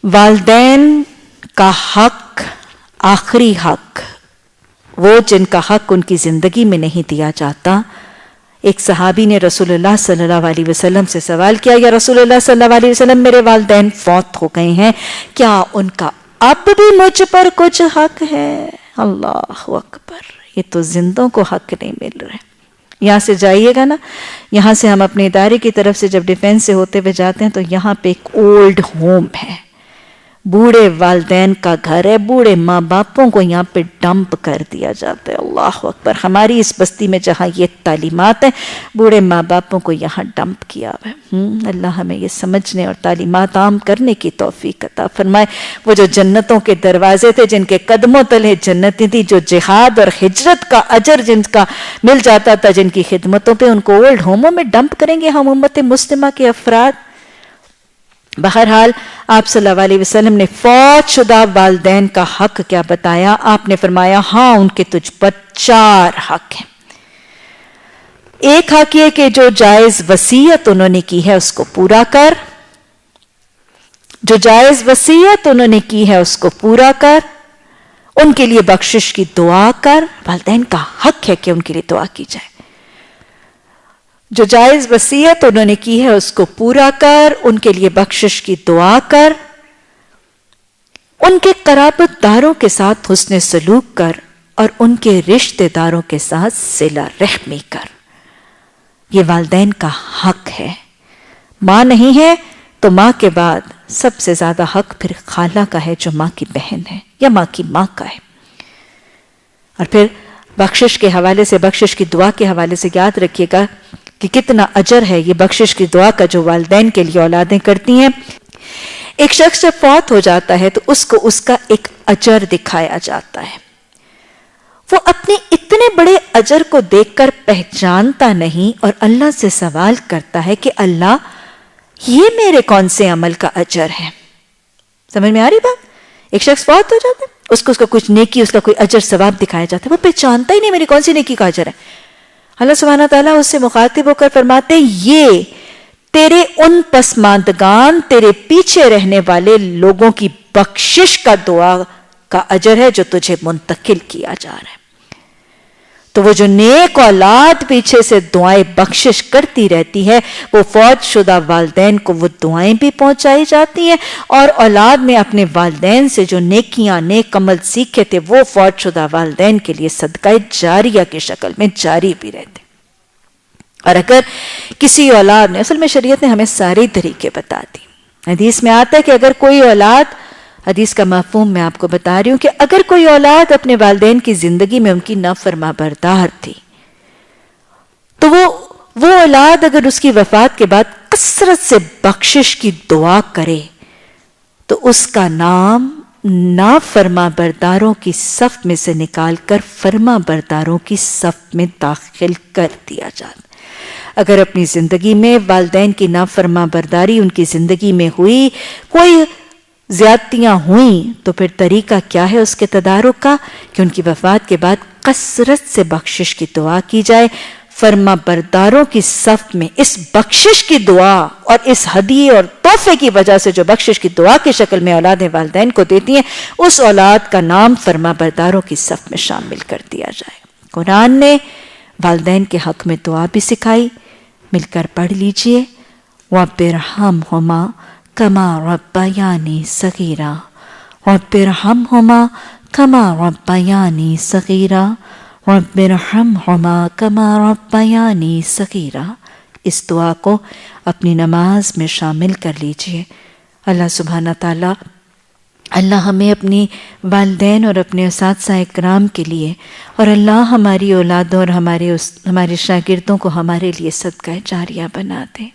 والدین کا حق، آخری حق، وہ جن کا حق ان کی زندگی میں نہیں دیا جاتا. ایک صحابی نے رسول اللہ صلی اللہ علیہ وسلم سے سوال کیا، یا رسول اللہ صلی اللہ علیہ وسلم میرے والدین فوت ہو گئے ہیں، کیا ان کا اب بھی مجھ پر کچھ حق ہے؟ اللہ اکبر، یہ تو زندوں کو حق نہیں مل رہا ہے. یہاں سے جائیے گا نا، یہاں سے ہم اپنے ادارے کی طرف سے جب ڈیفینس سے ہوتے ہوئے جاتے ہیں تو یہاں پہ ایک اولڈ ہوم ہے، بوڑھے والدین کا گھر ہے، بوڑھے ماں باپوں کو یہاں پہ ڈمپ کر دیا جاتا ہے. اللہ اکبر، ہماری اس بستی میں جہاں یہ تعلیمات ہیں، بوڑھے ماں باپوں کو یہاں ڈمپ کیا ہوا ہے. اللہ ہمیں یہ سمجھنے اور تعلیمات عام کرنے کی توفیق عطا فرمائے. وہ جو جنتوں کے دروازے تھے، جن کے قدموں تلے جنتیں تھی، جو جہاد اور ہجرت کا اجر جن کا مل جاتا تھا جن کی خدمتوں پہ، ان کو اولڈ ہوموں میں ڈمپ کریں گے ہم امت مسلمہ کے افراد. بہرحال آپ صلی اللہ علیہ وسلم نے فوت شدہ والدین کا حق کیا بتایا؟ آپ نے فرمایا ہاں ان کے تجھ پر 4 حق ہیں. ایک حق یہ کہ جو جائز وصیت انہوں نے کی ہے اس کو پورا کر، جو جائز وصیت انہوں نے کی ہے اس کو پورا کر، ان کے لیے بخشش کی دعا کر. والدین کا حق ہے کہ ان کے لیے دعا کی جائے. جو جائز وصیت انہوں نے کی ہے اس کو پورا کر، ان کے لیے بخشش کی دعا کر، ان کے قرابت داروں کے ساتھ حسن سلوک کر، اور ان کے رشتہ داروں کے ساتھ صلہ رحمی کر. یہ والدین کا حق ہے. ماں نہیں ہے تو ماں کے بعد سب سے زیادہ حق پھر خالہ کا ہے جو ماں کی بہن ہے یا ماں کی ماں کا ہے. اور پھر بخشش کے حوالے سے، بخشش کی دعا کے حوالے سے یاد رکھیے گا کہ کتنا اجر ہے یہ بخشش کی دعا کا جو والدین کے لیے اولادیں کرتی ہیں. ایک شخص جب فوت ہو جاتا ہے تو اس کو اس کا ایک اجر دکھایا جاتا ہے. وہ اپنے اتنے بڑے اجر کو دیکھ کر پہچانتا نہیں اور اللہ سے سوال کرتا ہے کہ اللہ یہ میرے کون سے عمل کا اجر ہے؟ سمجھ میں آ رہی بات؟ ایک شخص فوت ہو جاتا ہے، اس کو کچھ نیکی، اس کا کوئی اجر ثواب دکھایا جاتا ہے، وہ پہچانتا ہی نہیں میری کون سی نیکی کا اجر ہے. اللہ سبحانہ تعالیٰ اس سے مخاطب ہو کر فرماتے یہ تیرے ان پسماندگان، تیرے پیچھے رہنے والے لوگوں کی بخشش کا دعا کا اجر ہے جو تجھے منتقل کیا جا رہا ہے. تو وہ جو نیک اولاد پیچھے سے دعائیں بخشش کرتی رہتی ہے، وہ فوت شدہ والدین کو وہ دعائیں بھی پہنچائی جاتی ہیں، اور اولاد نے اپنے والدین سے جو نیکیاں، نیک عمل سیکھے تھے وہ فوت شدہ والدین کے لیے صدقہ جاریہ کی شکل میں جاری بھی رہتے. اور اگر کسی اولاد نے، اصل میں شریعت نے ہمیں سارے طریقے بتا دی. حدیث میں آتا ہے کہ اگر کوئی اولاد، حدیث کا مفہوم میں آپ کو بتا رہی ہوں کہ اگر کوئی اولاد اپنے والدین کی زندگی میں ان کی نافرما بردار تھی تو وہ اولاد اگر اس کی وفات کے بعد کثرت سے بخشش کی دعا کرے تو اس کا نام نافرما برداروں کی صف میں سے نکال کر فرما برداروں کی صف میں داخل کر دیا جاتا. اگر اپنی زندگی میں والدین کی نافرما برداری ان کی زندگی میں ہوئی، کوئی زیادتیاں ہوئیں، تو پھر طریقہ کیا ہے اس کے تدارک کا؟ کہ ان کی وفات کے بعد کثرت سے بخشش کی دعا کی جائے. فرما برداروں کی صف میں اس بخشش کی دعا اور اس ہدیے اور تحفے کی وجہ سے جو بخشش کی دعا کی شکل میں اولاد والدین کو دیتی ہیں، اس اولاد کا نام فرما برداروں کی صف میں شامل کر دیا جائے. قرآن نے والدین کے حق میں دعا بھی سکھائی، مل کر پڑھ لیجئے. وَبِرْحَمْهُمَا كَمَا رَبَّيَانِي صَغِيرًا وَبِرْحَمْهُمَا كَمَا رَبَّيَانِي صَغِيرًا وَبِرْحَمْهُمَا كَمَا رَبَّيَانِي صَغِيرًا. اس دعا کو اپنی نماز میں شامل کر لیجئے. اللہ سبحانہ تعالیٰ، اللہ ہمیں اپنی والدین اور اپنے اساتذہ اکرام کے لیے، اور اللہ ہماری اولادوں اور ہمارے شاگردوں کو ہمارے لیے صدقہ جاریہ بنا دے.